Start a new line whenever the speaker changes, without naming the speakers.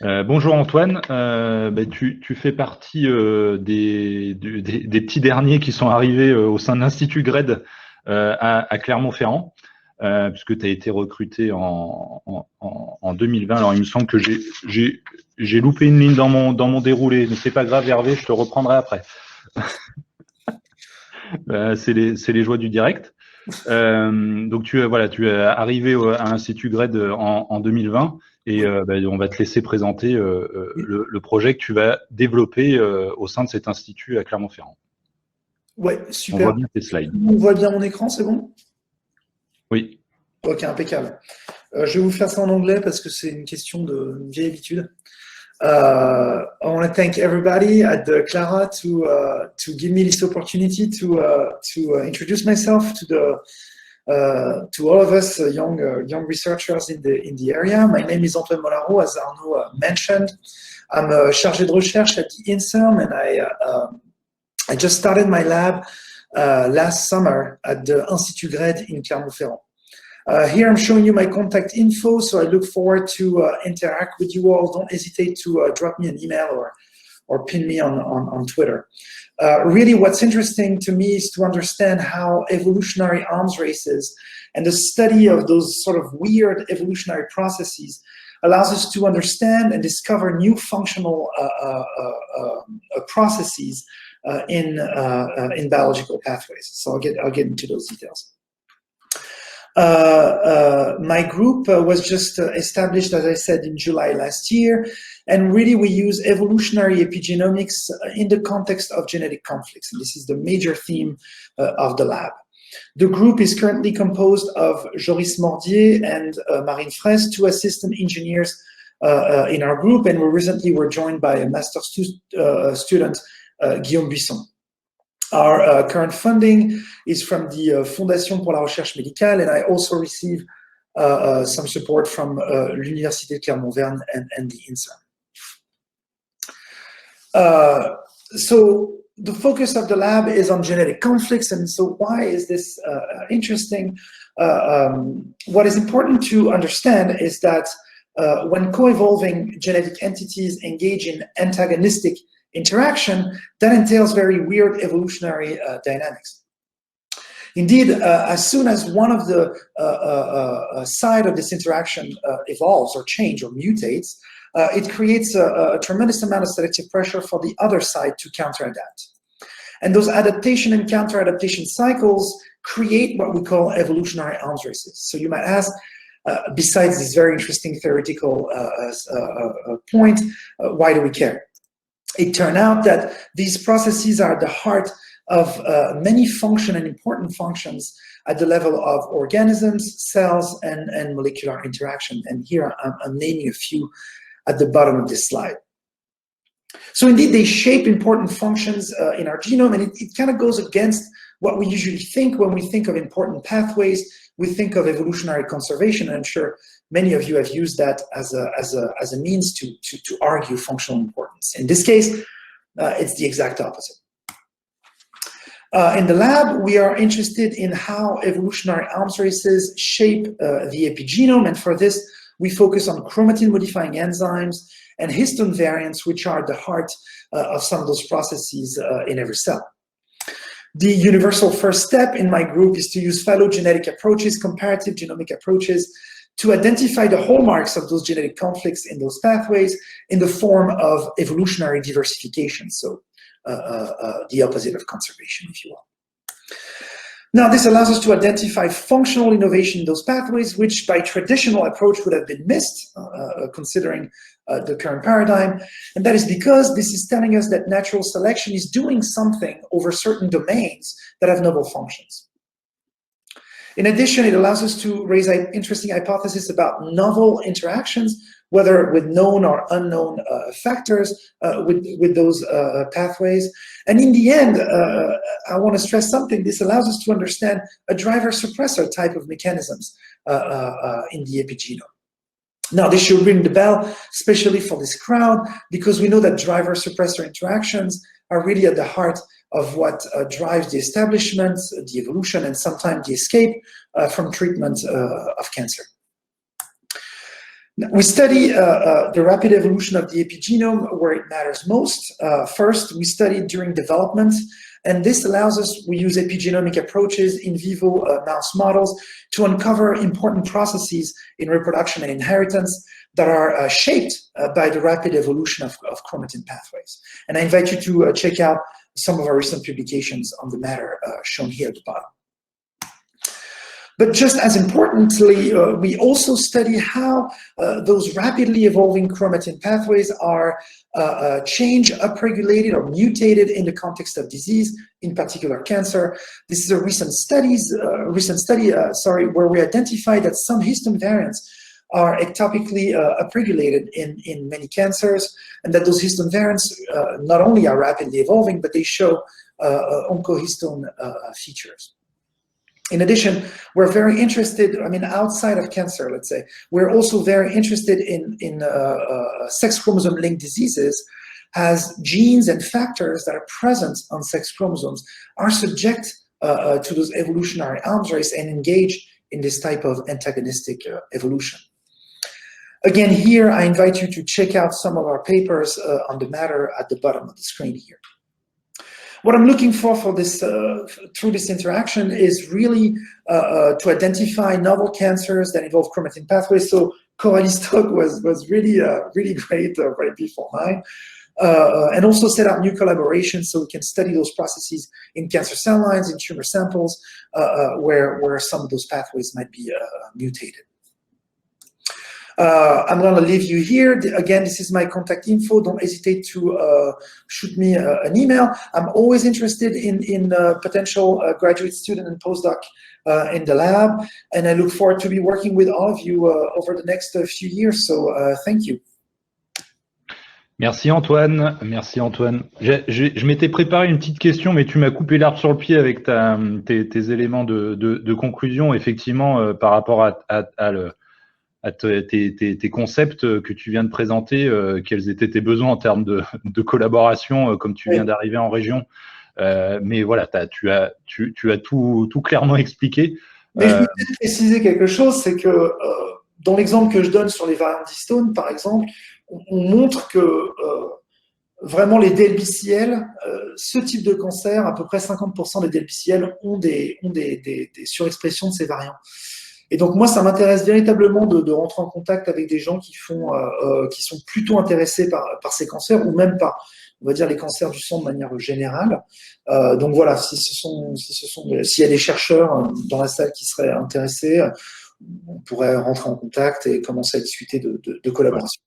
Bonjour Antoine. Tu fais partie des petits derniers qui sont arrivés au sein de l'Institut GRED à Clermont-Ferrand, puisque tu as été recruté en 2020. Alors il me semble que j'ai loupé une ligne dans mon déroulé, mais c'est pas grave Hervé, je te reprendrai après. C'est les joies du direct. Donc tu es arrivé à l'Institut GRED en 2020 et on va te laisser présenter le projet que tu vas développer au sein de cet institut à Clermont-Ferrand.
Ouais,
On voit
super.
bien tes slides.
On voit bien mon écran, c'est bon?
Oui.
Ok, impeccable. Je vais vous faire ça en anglais parce que c'est une question de vieille habitude. I want to thank everybody at the Clara to give me this opportunity to introduce myself to all of us young researchers in the area. My name is Antoine Molaro, as Arnaud mentioned. I'm a chargé de recherche at the INSERM, and I just started my lab last summer at the Institut GRED in Clermont-Ferrand. Here I'm showing you my contact info, so I look forward to interact with you all. Don't hesitate to drop me an email or pin me on Twitter. Really, what's interesting to me is to understand how evolutionary arms races and the study of those sort of weird evolutionary processes allows us to understand and discover new functional processes in biological pathways. So I'll get into those details. My group was just established, as I said, in July last year, and really we use evolutionary epigenomics in the context of genetic conflicts, and this is the major theme of the lab. The group is currently composed of Joris Mordier and Marine Fraisse, two assistant engineers in our group, and we recently were joined by a master's student, Guillaume Buisson. Our current funding is from the Fondation pour la Recherche Médicale, and I also receive some support from l'Université de Clermont-Verne and the INSERM. So the focus of the lab is on genetic conflicts, and so why is this interesting? What is important to understand is that when co-evolving genetic entities engage in antagonistic interaction, that entails very weird evolutionary dynamics. Indeed, as soon as one of the side of this interaction evolves or changes or mutates, it creates a tremendous amount of selective pressure for the other side to counter-adapt. And those adaptation and counter-adaptation cycles create what we call evolutionary arms races. So you might ask, besides this very interesting theoretical point, why do we care? It turned out that these processes are at the heart of many function and important functions at the level of organisms, cells, and molecular interaction. And here I'm naming a few at the bottom of this slide. So indeed, they shape important functions in our genome, and it kind of goes against what we usually think when we think of important pathways. We think of evolutionary conservation, and I'm sure many of you have used that as a means to argue functional importance. In this case, it's the exact opposite. In the lab, we are interested in how evolutionary arms races shape the epigenome, and for this, we focus on chromatin-modifying enzymes and histone variants, which are at the heart of some of those processes in every cell. The universal first step in my group is to use phylogenetic approaches, comparative genomic approaches, to identify the hallmarks of those genetic conflicts in those pathways in the form of evolutionary diversification, so the opposite of conservation, if you will. Now, this allows us to identify functional innovation in those pathways, which by traditional approach would have been missed, considering the current paradigm. And that is because this is telling us that natural selection is doing something over certain domains that have novel functions. In addition, it allows us to raise interesting hypotheses about novel interactions, whether with known or unknown factors with those pathways. And in the end, I want to stress something. This allows us to understand a driver-suppressor type of mechanisms in the epigenome. Now, this should ring the bell, especially for this crowd, because we know that driver-suppressor interactions are really at the heart of what drives the establishment, the evolution, and sometimes the escape from treatment of cancer. We study the rapid evolution of the epigenome where it matters most. First, we study during development, and this allows us, we use epigenomic approaches in vivo mouse models to uncover important processes in reproduction and inheritance that are shaped by the rapid evolution of chromatin pathways. And I invite you to check out some of our recent publications on the matter shown here at the bottom. But just as importantly, we also study how those rapidly evolving chromatin pathways are changed, upregulated, or mutated in the context of disease, in particular cancer. This is a recent study, where we identified that some histone variants are ectopically upregulated in many cancers, and that those histone variants not only are rapidly evolving, but they show oncohistone features. In addition, we're very interested, outside of cancer, let's say, we're also very interested in sex chromosome-linked diseases, as genes and factors that are present on sex chromosomes are subject to those evolutionary arms race and engage in this type of antagonistic evolution. Again, here, I invite you to check out some of our papers on the matter at the bottom of the screen here. What I'm looking for this through this interaction is really to identify novel cancers that involve chromatin pathways. So Coralie's talk was really great right before mine, and also set up new collaborations so we can study those processes in cancer cell lines, in tumor samples, where some of those pathways might be mutated. I'm going to leave you here. Again, this is my contact info. Don't hesitate to shoot me an email. I'm always interested in potential graduate student and postdoc in the lab, and I look forward to be working with all of you over the next few years. So thank you.
Merci Antoine, merci Antoine. Je m'étais préparé une petite question, mais tu m'as coupé l'arbre sur le pied avec tes éléments de conclusion, effectivement, par rapport à tes concepts que tu viens de présenter, quels étaient tes besoins en termes de collaboration, comme tu viens d'arriver en région. Mais voilà, tu as tout clairement expliqué.
Mais je voulais préciser quelque chose, c'est que dans l'exemple que je donne sur les variants d'histone, par exemple, on montre que vraiment les DLBCL, ce type de cancer, à peu près 50% des DLBCL ont des surexpressions de ces variants. Et donc moi, ça m'intéresse véritablement de rentrer en contact avec des gens qui sont plutôt intéressés par ces cancers, ou même par, on va dire, les cancers du sang de manière générale. Donc voilà, s'il y a des chercheurs dans la salle qui seraient intéressés, on pourrait rentrer en contact et commencer à discuter de collaboration.